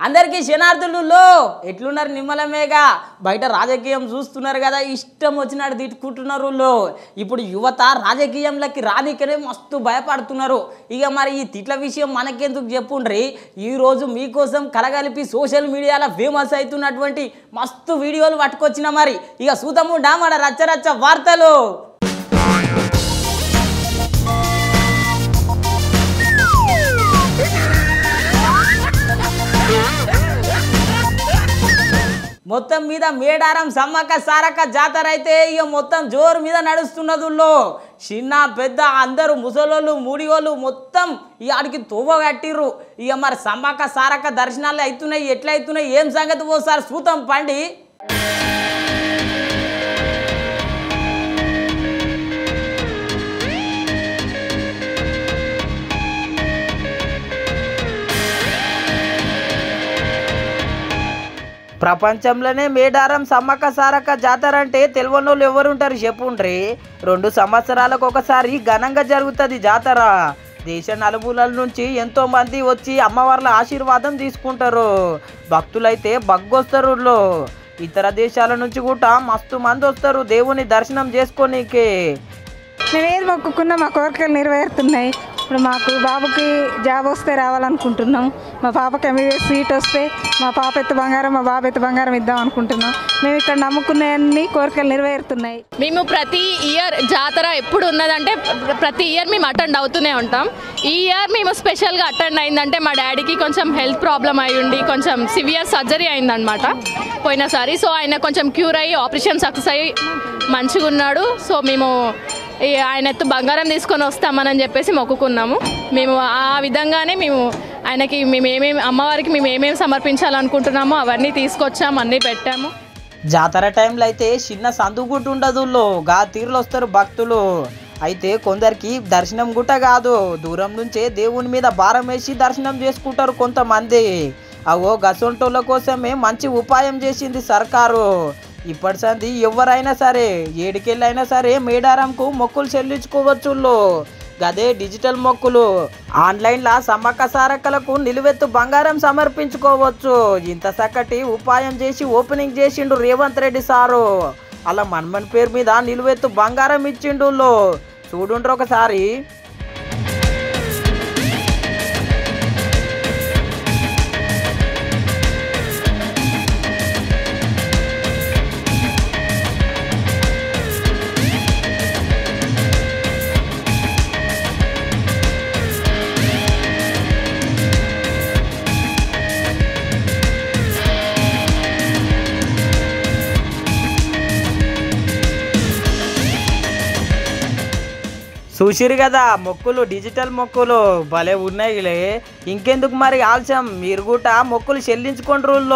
అందరికీ శనార్థులు ఎట్లున్నారు నిమ్మలమేగా బయట రాజకీయం చూస్తున్నారు కదా ఇష్టం వచ్చినట్టు తిట్టుకుంటున్నారు ఇప్పుడు యువత రాజకీయంలోకి రానికనే మస్తు భయపడుతున్నారు ఇక మరి ఈ తిట్ల విషయం మనకెందుకు చెప్పుండ్రి ఈ రోజు మీకోసం కలగలిపి సోషల్ మీడియాలో ఫేమస్ అవుతున్నటువంటి మస్తు వీడియోలు పట్టుకొచ్చిన మరి ఇక సూతము డామడ రచ్చరచ్చ వార్తలు మొత్తం మీద మేడారం సమ్మక్క సారక్క జాతర అయితే ఇక మొత్తం జోరు మీద నడుస్తున్నదుల్లో చిన్న పెద్ద అందరూ ముసలోళ్ళు మూడిగోళ్ళు మొత్తం ఈ ఆడికి తోవ కట్టిర్రు ఇక మరి సమ్మక్క సారక్క దర్శనాలు అవుతున్నాయి ఎట్లా అవుతున్నాయి ఏం సంగతి ఓసారి సూతం పండి ప్రపంచంలోనే మేడారం సమ్మక్క సారక్క జాతర అంటే తెలియనోళ్ళు ఎవరుంటారు చెప్పుండ్రి 2 సంవత్సరాలకు ఒకసారి ఘనంగా జరుగుతుంది జాతర దేశ నలుమూలల నుంచి ఎంతో మంది వచ్చి అమ్మవార్ల ఆశీర్వాదం తీసుకుంటారు భక్తులైతే బగ్గొస్తారు ఇతర దేశాల నుంచి కూడా మస్తు మంది వస్తారు దేవుని దర్శనం చేసుకోనీకి మేమేది మొక్కుకున్నా మా కోరికలు నెరవేరుతున్నాయి ఇప్పుడు మాకు బాబుకి జాబ్ వస్తే రావాలనుకుంటున్నాం మా పాపకి ఎంబీబీఎస్ సీట్ వస్తే మా పాప ఎత్తు బంగారం మా బాబు ఎత్తు బంగారం ఇద్దాం అనుకుంటున్నాం మేము ఇక్కడ నమ్ముకునే కోరికలు నెరవేరుతున్నాయి మేము ప్రతి ఇయర్ జాతర ఎప్పుడు ఉన్నదంటే ప్రతి ఇయర్ మేము అటెండ్ అవుతూనే ఉంటాం ఈ ఇయర్ మేము స్పెషల్గా అటెండ్ అయిందంటే మా డాడీకి కొంచెం హెల్త్ ప్రాబ్లం అయి ఉండి కొంచెం సివియర్ సర్జరీ అయిందనమాట పోయినసారి సో ఆయన కొంచెం క్యూర్ అయ్యి ఆపరేషన్ సక్సెస్ అయ్యి మంచిగా ఉన్నాడు సో మేము ఆయన ఎత్తు బంగారం తీసుకొని వస్తామని చెప్పేసి మొక్కుకున్నాము మేము ఆ విధంగానే మేము ఆయనకి అమ్మవారికి మేము ఏమేమి సమర్పించాలనుకుంటున్నామో అవన్నీ తీసుకొచ్చాము అన్నీ పెట్టాము జాతర టైంలో అయితే చిన్న సందు గుట్ట ఉండదు గా తీరులో వస్తారు భక్తులు అయితే కొందరికి దర్శనం గుట్ట కాదు దూరం నుంచే దేవుని మీద భారం వేసి దర్శనం చేసుకుంటారు కొంతమంది అవో గసొంటోళ్ళ కోసమే మంచి ఉపాయం చేసింది సర్కారు ఇప్పటి సంది ఎవరైనా సరే ఏడికెళ్ళైనా సరే మేడారంకు మొక్కులు చెల్లించుకోవచ్చు గదే డిజిటల్ మొక్కులు ఆన్లైన్లో సమ్మక్క సారక్కలకు నిలువెత్తు బంగారం సమర్పించుకోవచ్చు ఇంత చక్కటి ఉపాయం చేసి ఓపెనింగ్ చేసిండు రేవంత్ రెడ్డి సారు అలా మన్మన్ పేరు మీద నిలువెత్తు బంగారం ఇచ్చిండు చూడుండ్రు ఒకసారి చూసిరు కదా మొక్కులు డిజిటల్ మొక్కులు భలే ఉన్నాయిలే ఇంకెందుకు మరి ఆలస్యం మీరు కూడా మొక్కులు చెల్లించుకుంటారు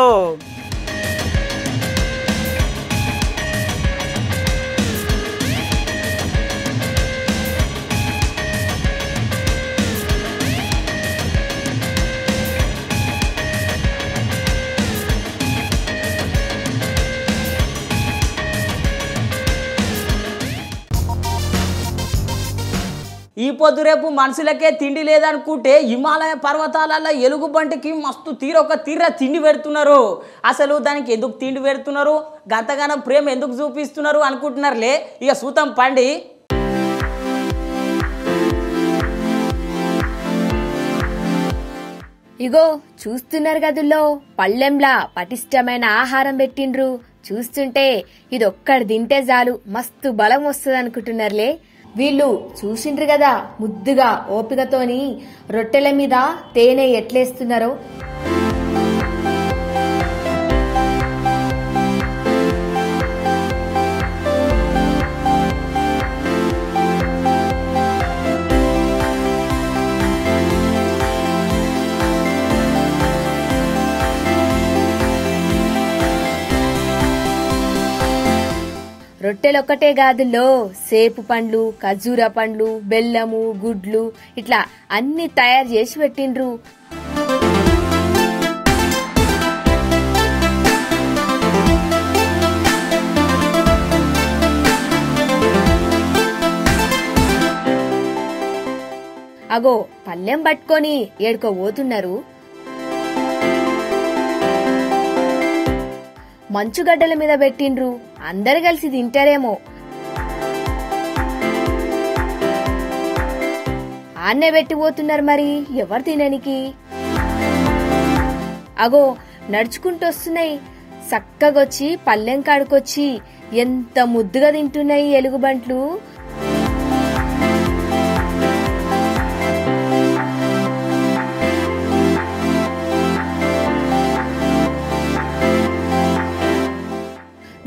ఈ పొద్దు రేపు మనుషులకే తిండి లేదనుకుంటే హిమాలయ పర్వతాలలో ఎలుగుబంటికి మస్తు తీర తిండి పెడుతున్నారు అసలు దానికి ఎందుకు తిండి పెడుతున్నారు గంతగానం ప్రేమ ఎందుకు చూపిస్తున్నారు అనుకుంటున్నారులే ఇక సూతం పండి ఇగో చూస్తున్నారు గదుల్లో పళ్ళెంలా పటిష్టమైన ఆహారం పెట్టిండ్రు చూస్తుంటే ఇదొక్కడి తింటే చాలు మస్తు బలం వస్తుంది అనుకుంటున్నారులే వీళ్ళు చూసిండ్రు కదా ముద్దుగా ఓపికతోని రొట్టెల మీద తేనె ఎట్లేస్తున్నారో రొట్టెలొక్కటే కాదుల్లో సేపు పండ్లు ఖర్జూర పండ్లు బెల్లము గుడ్లు ఇట్లా అన్ని తయారు చేసి పెట్టిండ్రు అగో పల్లెం పట్టుకొని ఏడుకో పోతున్నారు మంచుగడ్డల మీద పెట్టిండ్రు. అందరు కలిసి తింటారేమో. ఆన్నే పెట్టిపోతున్నారు, మరి ఎవరు తిననికి? అగో నడుచుకుంటూ వస్తున్నాయి, చక్కగొచ్చి పల్లెం కాడుకొచ్చి ఎంత ముద్దుగా తింటున్నాయి ఎలుగుబంట్లు.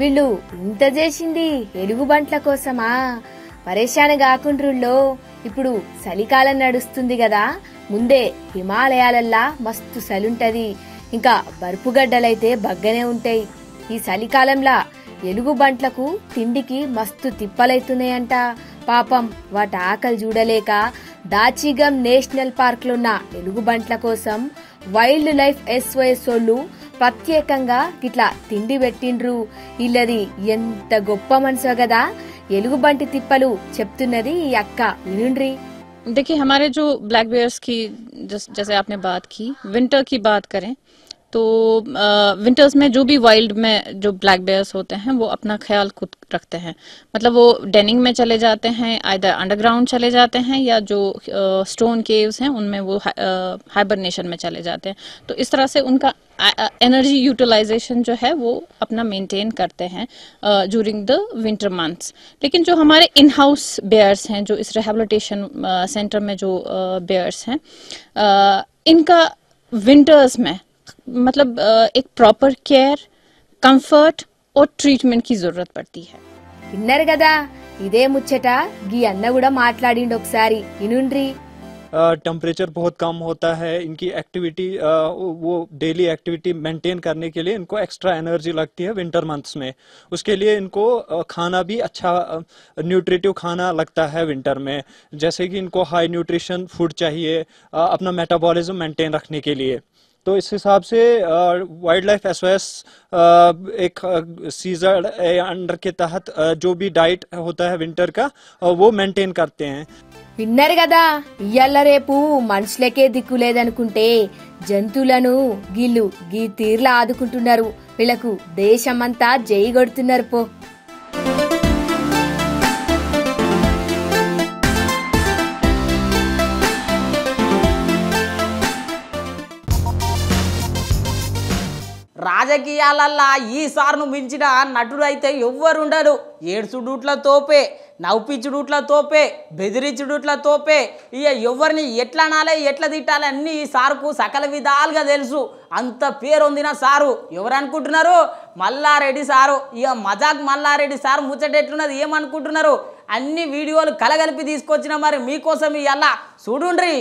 వీళ్ళు ఇంత చేసింది ఎలుగుబంట్ల కోసమా? పరేషాన్ కాకుండ్రుల్లో. ఇప్పుడు చలికాలం నడుస్తుంది కదా, ముందే హిమాలయాలల్లా మస్తు చలుంటది, ఇంకా బర్పుగడ్డలైతే బగ్గనే ఉంటాయి. ఈ చలికాలంలా ఎలుగుబంట్లకు తిండికి మస్తు తిప్పలైతున్నాయంట. పాపం వాటి ఆకలి చూడలేక దాచిగం నేషనల్ పార్క్ లో ఉన్న ఎలుగుబంట్ల కోసం వైల్డ్ లైఫ్ SOS వాళ్ళు ప్రత్యేకంగా ఇట్లా తిండి పెట్టిండ్రు. ఇల్లది ఎంత గొప్ప మనసో కదా. ఎలుగుబంటి తిప్పలు చెప్తున్నది ఈ అక్క, వినుండ్రి. देखिए हमारे जो ब्लैक बेयर्स की जैसे आपने बात की, विंटर की बात करें तो विंटर्स में जो भी वाइल्ड में जो ब्लैक बेयर्स होते हैं वो अपना ख्याल खुद रखते हैं। मतलब वो डेनिंग में चले जाते हैं, आइदर अंडरग्राउंड चले जाते हैं या जो स्टोन केव्स हैं उनमें वो हाइबरनेशन में चले जाते हैं। तो इस तरह से उनका एनर्जी यूटिलाइजेशन जो है वो अपना मेंटेन करते हैं ड्यूरिंग द विंटर मंथ्स। लेकिन जो हमारे इन हाउस बेयर्स हैं, जो इस रिहेबिलिटेशन सेंटर में जो बेयर्स हैं, इनका विंटर्स में मतलब एक प्रॉपर केयर, कंफर्ट और ट्रीटमेंट की जरूरत पड़ती है। విన్నారు కదా, ఇదే ముచ్చట గీ అన్న కూడా మాట్లాడిండు, ఒకసారి వినుండ్రి. टेम्परेचर बहुत कम होता है, इनकी एक्टिविटी वो डेली एक्टिविटी मेंटेन करने के लिए इनको एक्स्ट्रा एनर्जी लगती है विंटर मंथ्स में। उसके लिए इनको खाना भी अच्छा न्यूट्रिटिव खाना लगता है विंटर में, जैसे कि इनको हाई न्यूट्रिशन फूड चाहिए अपना मेटाबॉलिज्म मेंटेन रखने के लिए। तो इस हिसाब से वाइल्ड लाइफ SOS एक सीजन अंडर के तहत जो भी डाइट होता है विंटर का वो मेंटेन करते हैं। విన్నారు కదా, ఇయ్యాల రేపు మనుషులకే దిక్కు లేదనుకుంటే జంతువులను గీళ్ళు గీ తీర్లా ఆదుకుంటున్నారు. వీళ్లకు దేశమంతా జై కొడుతున్నారు పో. రాజకీయాలల్లా ఈసారిను మించిన నటుడు అయితే ఎవ్వరుండరు. ఏడ్చుడుట్ల తోపే, నవ్వుపిచ్చుడుట్ల తోపే, బెదిరించుడుట్ల తోపే. ఇక ఎవరిని ఎట్లా అనాలి, ఎట్లా తిట్టాలి అన్నీ ఈ సారుకు సకల విధాలుగా తెలుసు. అంత పేరు పొందిన సారు ఎవరు అనుకుంటున్నారు? మల్లారెడ్డి సారు. ఇక మజాక్ మల్లారెడ్డి సారు ముచ్చట ఎట్లున్నది ఏమనుకుంటున్నారు? అన్ని వీడియోలు కలగలిపి తీసుకొచ్చిన మరి మీకోసం ఇవాళ చూడుండ్రి.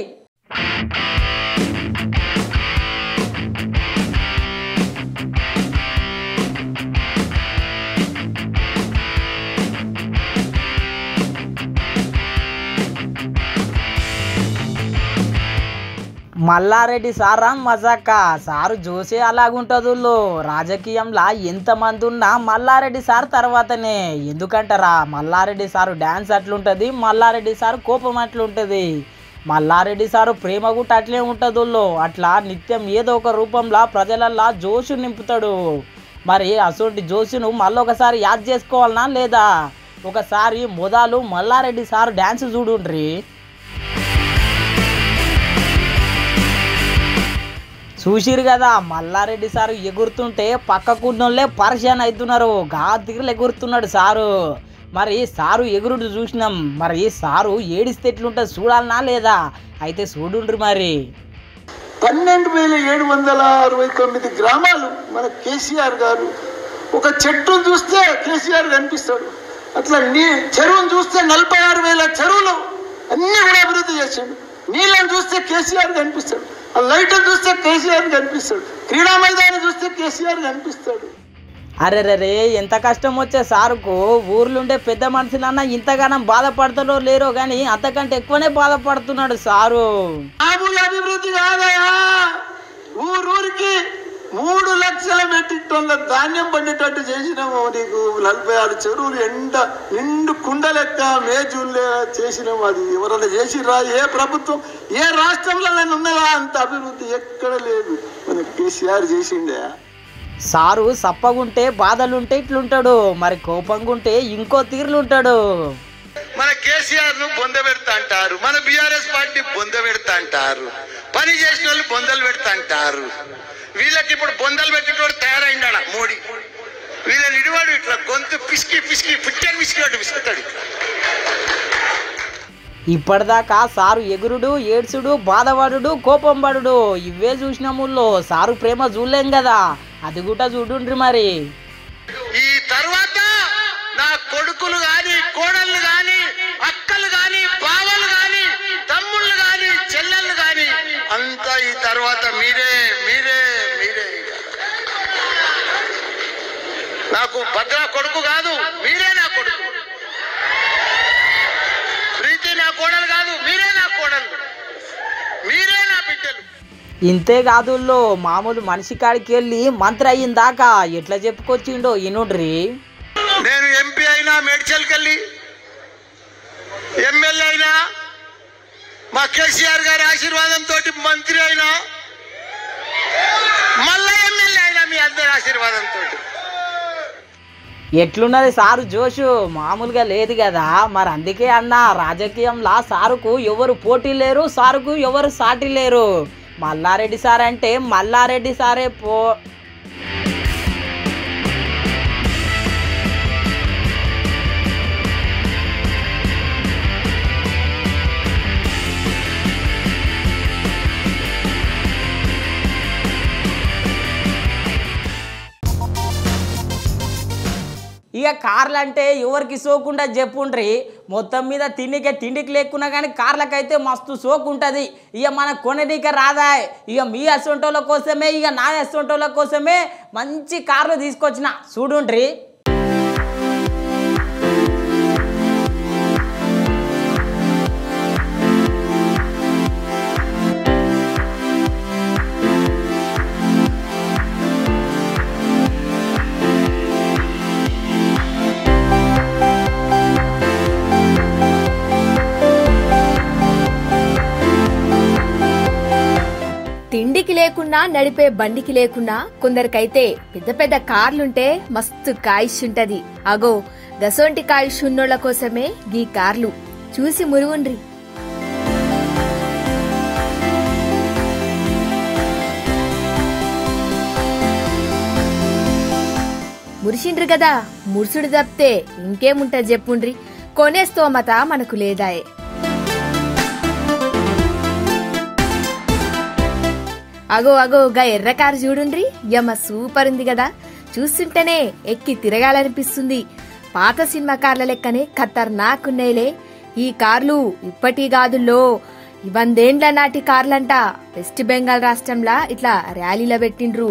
మల్లారెడ్డి సారా మజాక సారు జోసే అలాగుంటుందో. రాజకీయంలో ఎంతమంది ఉన్నా మల్లారెడ్డి సార్ తర్వాతనే. ఎందుకంటారా, మల్లారెడ్డి సారు డ్యాన్స్ అట్లుంటుంది, మల్లారెడ్డి సారు కోపం అట్లుంటుంది, మల్లారెడ్డి సారు ప్రేమ కూడా అట్లే ఉంటుందో. అట్లా నిత్యం ఏదో ఒక రూపంలో ప్రజలల్లా జోషు నింపుతాడు. మరి అసోంటి జోషును మళ్ళొకసారి యాద్ చేసుకోవాలనా లేదా? ఒకసారి మొదలు మల్లారెడ్డి సారు డ్యాన్స్ చూడుండ్రి. చూసిరు కదా, మల్లారెడ్డి సారు ఎగురుతుంటే పక్కకున్నోళ్ళే పరిశాన్ అవుతున్నారు. గాతిర్లు ఎగురుతున్నాడు సారు. మరి సారు ఎగురుడు చూసినాం, మరి సారు ఏడిస్తే ఎట్లుంటుంది చూడాలనా లేదా? అయితే చూడుండ్రి మరి. 12,769 గ్రామాలు మన కేసీఆర్ గారు. ఒక చెట్టును చూస్తే కేసీఆర్ కనిపిస్తాడు. అట్లా చెరువును చూస్తే 46,000 చెరువులు అన్ని కూడా అభివృద్ధి చేశాడు. నీళ్ళని చూస్తే కేసీఆర్ కనిపిస్తాడు, లైట్ చూస్తే కేసీఆర్ కనిపిస్తాడు, క్రీడా మైదానం చూస్తే కేసీఆర్ కనిపిస్తాడు. అరెరే ఎంత కష్టం వచ్చే సారుకు. ఊర్లుండే పెద్ద మనుషులన్నా ఇంతగానం బాధపడతారో లేరో కానీ అంతకంటే ఎక్కువనే బాధపడుతున్నాడు సారు. అభివృద్ధి కాదయా, ఊరూరికి 3 లక్షల మెట్రిక్ టన్నుల ధాన్యం పండేటట్టు చేసినాము. నీకు 46 చెరువులు నిండు కుండ లెక్క మేజుల్లే చేసినాము. అది ఎవరైనా చేసిరా? ఏ ప్రభుత్వం ఏ రాష్ట్రంలో ఉన్నదా అంత అభివృద్ధి? ఎక్కడ లేదు. మన కేసీఆర్ చేసిండే. సారు సప్పగుంటే బాధలుంటే ఇట్లుంటాడు, మరి కోపంగా ఉంటే ఇంకో తీరులుంటాడు. మన కేసీఆర్ ను బొంద పెడతా అంటారు, మన బీఆర్ఎస్ పార్టీ బొంద పెడతా అంటారు, పని చేసిన వాళ్ళు బొందలు పెడతా అంటారు. వీళ్ళకి ఇప్పుడు బొందలు పెట్టేటోడు తయారైండా మోడీ. వీళ్ళని ఇడివాడు ఇట్లా గొంతు పిసికి పిసికి పిచ్చని పిసికినట్టు పిసుకుతాడు. ఇప్పటిదాకా సారు ఎగురుడు, ఏడ్చుడు, బాధపడుడు, కోపం పడుడు ఇవే చూసినాముల్లో సారు ప్రేమ చూడలేం కదా, అది కూడా చూడుండ్రి మరి. ఈ తర్వాత నా కొడుకులు గాని, కోడళ్ళు గాని, అక్కలు గాని, బావలు గాని, తమ్ముళ్ళు గాని, చెల్లెళ్ళు గాని అంతా ఈ తర్వాత మీరే మీరే మీరే. నాకు భద్ర కొడుకు కాదు, మీరే నా కొడుకు. ప్రీతి నా కోడలు కాదు, మీరే నా కోడలు, మీరే నా బిడ్డలు. ఇంతే కాదుల్లో మామూలు మనిషి కాడికి వెళ్ళి మంత్రి అయ్యిందాకా ఎట్లా చెప్పుకొచ్చిండో ఇనుడ్రి. నేను ఎంపీ అయినా మేడ్చల్కి వెళ్ళి, ఎమ్మెల్యే అయినా మా కేసీఆర్ గారి ఆశీర్వాదంతో మంత్రి అయినా, మళ్ళా ఎమ్మెల్యే అయినా మీ అందరి ఆశీర్వాదంతో. ఎట్లున్నది సారు జోషు, మామూలుగా లేదు కదా. మరి అందుకే అన్న రాజకీయంలా సారుకు ఎవరు పోటీ లేరు, సారుకు ఎవరు సాటి లేరు. మల్లారెడ్డి సార్ అంటే మల్లారెడ్డి సారే పో. ఇక కార్లు అంటే ఎవరికి సోకుండా చెప్పుండ్రి. మొత్తం మీద తిండికి లేకున్నా కానీ కార్లకైతే మస్తు సోకు ఉంటుంది. ఇక మన కొననీక రాదా. ఇక మీ అసొంటోళ్ళ కోసమే, ఇక నా అసొంటోళ్ళ కోసమే మంచి కార్లు తీసుకొచ్చిన చూడుండ్రి. తిండికి లేకున్నా నడిపే బండికి లేకున్నా కొందరికైతే పెద్ద పెద్ద కార్లుంటే మస్తు కాయిష్ ఉంటది. అగో గసొంటి కాయిష్ ఉన్నోళ్ల కోసమే గీ కార్లు చూసి మురుగుండ్రి. మురిసిండ్రు కదా, మురుసుడు తప్పితే ఇంకేముంటది చెప్పుండ్రి. కొనే స్తోమత మనకు లేదాయే. అగో అగో గా ఎర్ర కారు చూడుండ్రి, యమ సూపర్ ఉంది కదా. చూస్తుంటేనే ఎక్కి తిరగాలనిపిస్తుంది. పాత సినిమా కార్ల లెక్కనే ఖతర్నాకున్నాయిలే ఈ కార్లు. ఇప్పటి గాదుల్లో 100 ఏండ్ల నాటి కార్లంట. వెస్ట్ బెంగాల్ రాష్ట్రంలా ఇట్లా ర్యాలీలో పెట్టిండ్రు.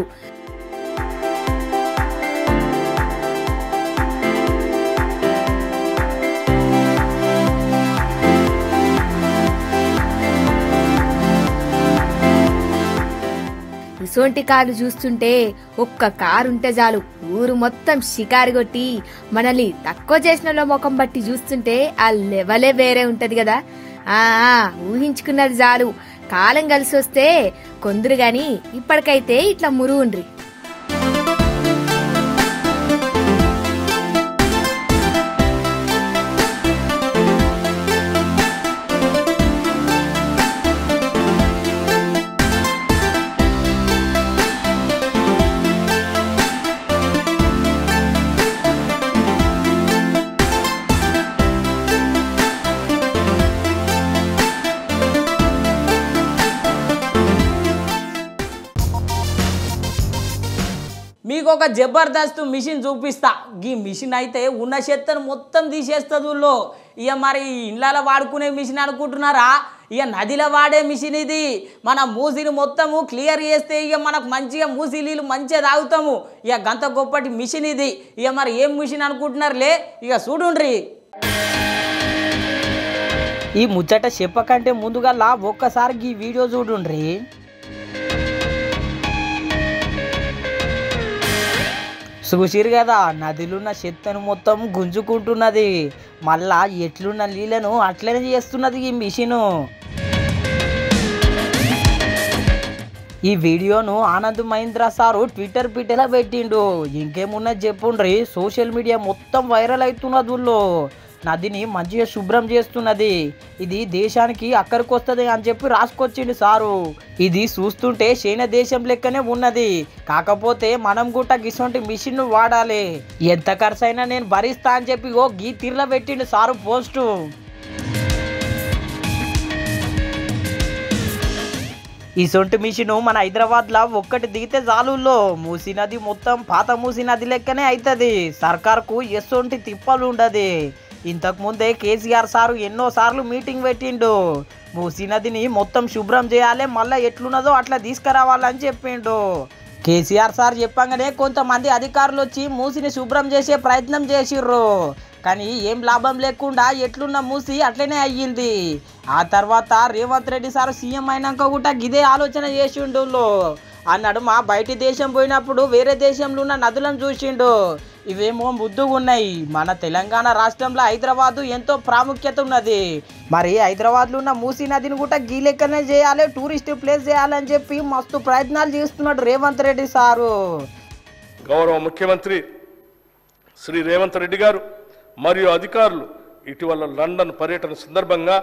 ఇసోంటి కార్లు చూస్తుంటే ఒక్క కారు ఉంటే చాలు ఊరు మొత్తం షికారు కొట్టి మనల్ని తక్కువ చేసిన ముఖం బట్టి చూస్తుంటే ఆ లెవలే వేరే ఉంటది కదా. ఊహించుకున్నది చాలు. కాలం కలిసి వస్తే కొందరు గాని ఇప్పటికైతే ఇట్లా మురుగుండ్రి. మీకు ఒక జబర్దస్త్ మిషన్ చూపిస్తా. ఈ మిషన్ అయితే ఉన్న చెత్తను మొత్తం తీసేస్తుంది. ఇక మరి ఇళ్ళలో వాడుకునే మిషన్ అనుకుంటున్నారా? ఇక నదిలో వాడే మిషన్ ఇది. మన మూసిని మొత్తము క్లియర్ చేస్తే ఇక మనకు మంచిగా మూసి నీళ్ళు మంచిగా తాగుతాము. ఇక గంత గొప్పటి మిషన్ ఇది. ఇక మరి ఏం మిషన్ అనుకుంటున్నారులే, ఇక చూడుండ్రి. ఈ ముచ్చట చెప్పకంటే ముందుగా ఒక్కసారి ఈ వీడియో చూడుండ్రి. చూసిరు కదా, నదిలున్న చెత్తను మొత్తం గుంజుకుంటున్నది. మళ్ళా ఎట్లున్న నీళ్ళను అట్లనే చేస్తున్నది ఈ మిషను. ఈ వీడియోను ఆనంద్ మహీంద్ర సారు ట్విట్టర్ పిట్టలా పెట్టిండు. ఇంకేమున్నది చెప్పుండ్రి, సోషల్ మీడియా మొత్తం వైరల్ అవుతున్నది. నదిని మంచిగా శుభ్రం చేస్తున్నది, ఇది దేశానికి అక్కడికి వస్తుంది అని చెప్పి రాసుకొచ్చిండు సారు. ఇది చూస్తుంటే చైనా దేశం లెక్కనే ఉన్నది, కాకపోతే మనం కూడా గిసొంటి మిషన్ వాడాలి, ఎంత ఖర్చు అయినా నేను భరిస్తా అని చెప్పి గీ తీర్ల పెట్టిండు సారు పోస్టు. ఈ సొంటి మిషన్ మన హైదరాబాద్లో ఒక్కటి దిగితే చాలుల్లో మూసీ నది మొత్తం పాత మూసీ నది లెక్కనే అవుతుంది. సర్కార్కు ఎసొంటి తిప్పలు ఉండదు. ఇంతకుముందే కేసీఆర్ సారు ఎన్నోసార్లు మీటింగ్ పెట్టిండు, మూసీ నదిని మొత్తం శుభ్రం చేయాలి, మళ్ళీ ఎట్లున్నదో అట్లా తీసుకురావాలని చెప్పిండు. కేసీఆర్ సార్ చెప్పంగానే కొంతమంది అధికారులు వచ్చి మూసిని శుభ్రం చేసే ప్రయత్నం చేసిర్రు, కానీ ఏం లాభం లేకుండా ఎట్లున్న మూసి అట్లనే అయ్యింది. ఆ తర్వాత రేవంత్ రెడ్డి సార్ సీఎం అయినాక కూడా ఇదే ఆలోచన చేసిండు అన్నాడు. మా బయటి దేశం పోయినప్పుడు వేరే దేశంలో ఉన్న నదులను చూసిండు, ఇవేమో ముద్దుగా ఉన్నాయి. మన తెలంగాణ రాష్ట్రంలో హైదరాబాదు ఎంతో ప్రాముఖ్యత ఉన్నది, మరి హైదరాబాద్లో ఉన్న మూసీ నదిని కూడా గీ లెక్కనే చేయాలి, టూరిస్ట్ ప్లేస్ చేయాలని చెప్పి మస్తు ప్రయత్నాలు చేస్తున్నాడు రేవంత్ రెడ్డి సారు. గౌరవ ముఖ్యమంత్రి శ్రీ రేవంత్ రెడ్డి గారు మరియు అధికారులు ఇటీవల లండన్ పర్యటన సందర్భంగా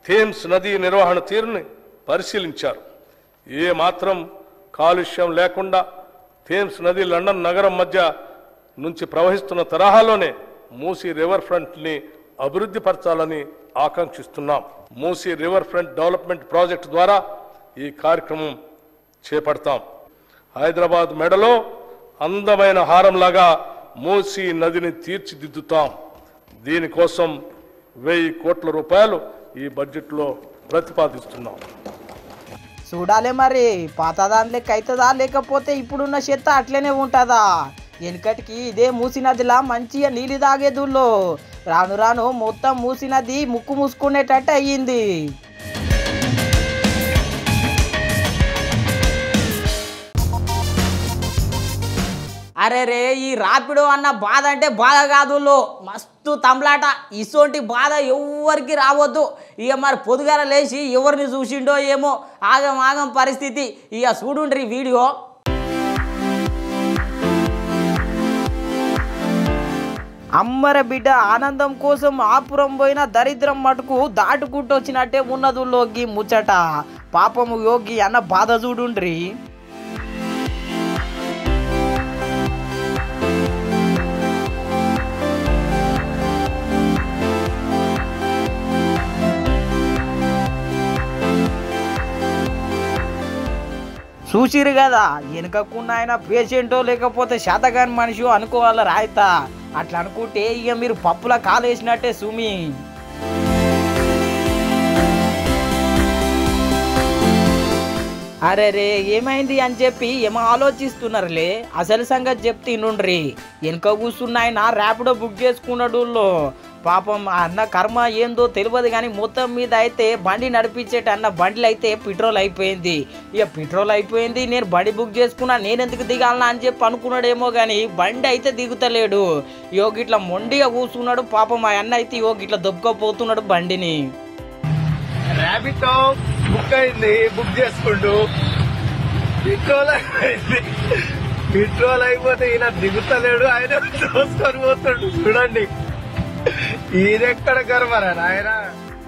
థేమ్స్ నదీ నిర్వహణ తీరుని పరిశీలించారు. ఏ మాత్రం కాలుష్యం లేకుండా థేమ్స్ నది లండన్ నగరం మధ్య నుంచి ప్రవహిస్తున్న తరహాలోనే మూసీ రివర్ ఫ్రంట్ని అభివృద్ధి పరచాలని ఆకాంక్షిస్తున్నాం. Musi river front development project ద్వారా ఈ కార్యక్రమం చేపడతాం. హైదరాబాద్ మెడలో అందమైన హారంలాగా మూసీ నదిని తీర్చిదిద్దుతాం. దీనికోసం 1000 కోట్ల రూపాయలు ఈ బడ్జెట్లో ప్రతిపాదిస్తున్నాం. చూడాలి మరి పాతదాని లెక్క అవుతుందా, లేకపోతే ఇప్పుడున్న చెత్త అట్లనే ఉంటుందా. వెనకటికి ఇదే మూసీ నదిలా మంచిగా నీళ్ళు తాగేదుల్లో రాను రాను మొత్తం మూసీ నది ముక్కు మూసుకునేటట్టు అయ్యింది. అరే రే, ఈ రాపిడో అన్న బాధ అంటే బాధ కాదు, మస్తు తమ్లాట. ఇసోంటి బాధ ఎవరికి రావద్దు. ఇక మరి పొద్దుగాల లేచి ఎవరిని చూసిండో ఏమో ఆగం ఆగం పరిస్థితి. ఇక చూడుండ్రి వీడియో. అమ్మర బిడ్డ ఆనందం కోసం ఆపురం పోయిన దరిద్రం మటుకు దాటుకుంటూ వచ్చినట్టే ఉన్నదుల్లోకి ముచ్చట. పాపము యోగి అన్న బాధ చూడుండ్రి. చూసిరు కదా, వెనుకకున్న ఆయన పేషెంటో లేకపోతే శాతగాని మనిషి అనుకోవాలి రాయితా. అట్లా అనుకుంటే ఇక మీరు పప్పుల కాలేసినట్టే సుమి. అరే రే ఏమైంది అని చెప్పి ఏమో ఆలోచిస్తున్నారులే. అసలు సంగతి చెప్తుండ్రి. వెనుక కూర్చున్న ఆయన ర్యాపిడో బుక్ చేసుకున్నాడు. పాపం అన్న కర్మ ఏందో తెలియదు, కానీ మొత్తం మీద అయితే బండి నడిపించేట అన్న బండిలో అయితే పెట్రోల్ అయిపోయింది. ఇక పెట్రోల్ అయిపోయింది, నేను బండి బుక్ చేసుకున్నా, నేను ఎందుకు దిగాలనా అని చెప్పి అనుకున్నాడేమో, కానీ బండి అయితే దిగుతలేడు. యోగి ఇట్లా మొండిగా కూర్చున్నాడు. పాపం ఆ అన్న అయితే యోగి ఇట్లా దొబ్బకపోతున్నాడు బండిని. ర్యాపిడో బుక్ అయింది, బుక్ చేసుకుంటూ పెట్రోల్ అయిపోతే ఈయన దిగుతలేడు, ఆయన చూసుకొని పోతాడు. చూడండి ఈయనెక్కడ కర్మరా నాయన.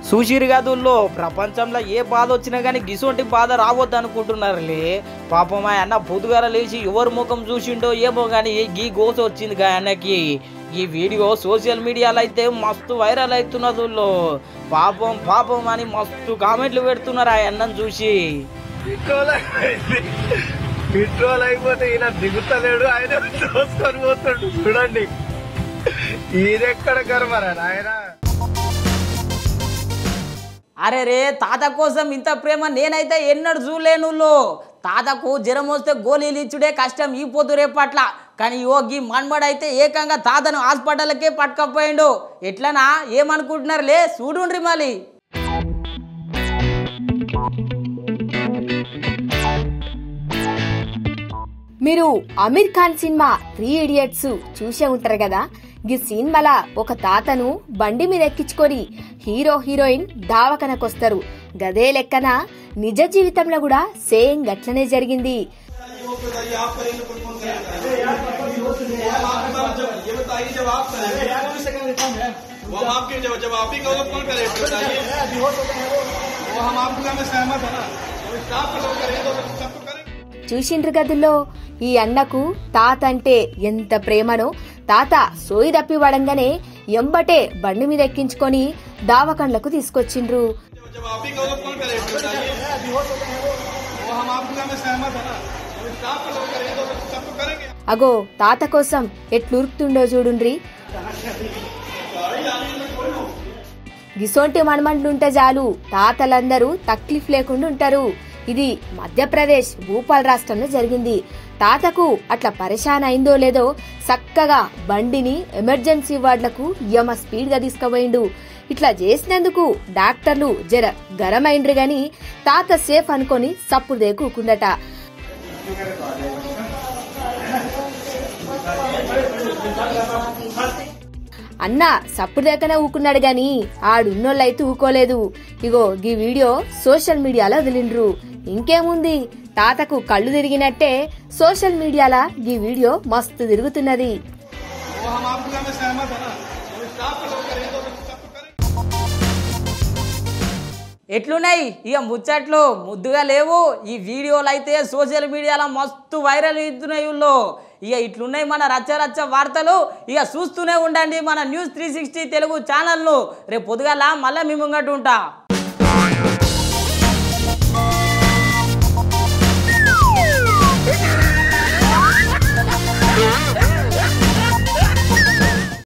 చూసిరు గదుల్లో ప్రపంచంలో ఏ బాధ వచ్చినా కానీ గిసొంటి బాధ రావద్దు అనుకుంటున్నారులే. పాపం ఆ అన్న పొద్దుగాల లేచి ఎవరి ముఖం చూసిండో ఏమో కానీ గీ గోస వచ్చింది గా అన్నకి. ఈ వీడియో సోషల్ మీడియాలో అయితే మస్తు వైరల్ అవుతున్నది. పాపం పాపం అని మస్తు కామెంట్లు పెడుతున్నారు ఆ అన్నను చూసి. పెట్రోల్ అయిపోతే ఈయన దిగుతలేడు, ఆయన చూసుకొని పోతాడు. చూడండి ఈయనెక్కడ కర్మరా నాయన. అరే రే, తాత కోసం ఇంత ప్రేమ నేనైతే ఎన్నడూ చూడలేను. తాతకు జ్వరం వస్తే గోళీలు ఇచ్చుడే కష్టం ఈ పొద్దు రేపట్ల, కానీ యోగి మన్మడైతే ఏకంగా తాతను హాస్పిటల్కే పట్టుకపోయిండు. ఎట్లనా ఏమనుకుంటున్నారులే, చూడుండ్రి మళ్ళీ. మీరు అమీర్ ఖాన్ సినిమా 3 ఇడియట్స్ చూసే ఉంటారు కదా. ఈ సినిమాలా ఒక తాతను బండి మీద ఎక్కించుకొని హీరో హీరోయిన్ దావకనకొస్తారు. గదే లెక్కన నిజ జీవితంలో కూడా సేమ్ గట్లనే జరిగింది. చూసిండ్రు గదుల్లో ఈ అన్నకు తాత అంటే ఎంత ప్రేమనో. తాత సోయి తప్పి పడంగానే ఎంబటే బండి మీద ఎక్కించుకొని దావకండ్లకు తీసుకొచ్చిండ్రు. అగో తాత కోసం ఎట్లురుకుతుండో చూడుండ్రి. గిసోంటి మనమంటుంటే చాలు తాతలందరూ తక్లీఫ్ లేకుండా ఉంటారు. ఇది మధ్యప్రదేశ్ భూపాల్ రాష్ట్రంలో జరిగింది. తాతకు అట్లా పరేషాన్ అయిందో లేదో చక్కగా బండిని ఎమర్జెన్సీ వార్డులకు యమ స్పీడ్ గా తీసుకుపోయిండు. ఇట్లా చేసినందుకు డాక్టర్లు జర గరమైండ్రు గాని తాత సేఫ్ అనుకొని సప్పుడు దేకుండట. అన్న సప్పుడు దేకనే ఊకున్నాడు గాని ఆడున్నోళ్ళైతే ఊకోలేదు. ఇగో గీ వీడియో సోషల్ మీడియాలో వదిలిండ్రు. ఇంకేముంది, తాతకు కళ్ళు తిరిగినట్టే సోషల్ మీడియాలో ఈ వీడియో మస్తు తిరుగుతున్నది. ఎట్లున్నాయి ఇక ముచ్చట్లు ముద్దుగా లేవు. ఈ వీడియోలు అయితే సోషల్ మీడియాలో మస్తు వైరల్ అవుతున్నాయి. ఇక ఇట్లున్నాయి మన రచ్చ వార్తలు. ఇక చూస్తూనే ఉండండి మన న్యూస్ 360 తెలుగు ఛానల్ను. రేపు పొద్దుగాల మళ్ళీ మీ ముంగట్టు ఉంటా. Hey!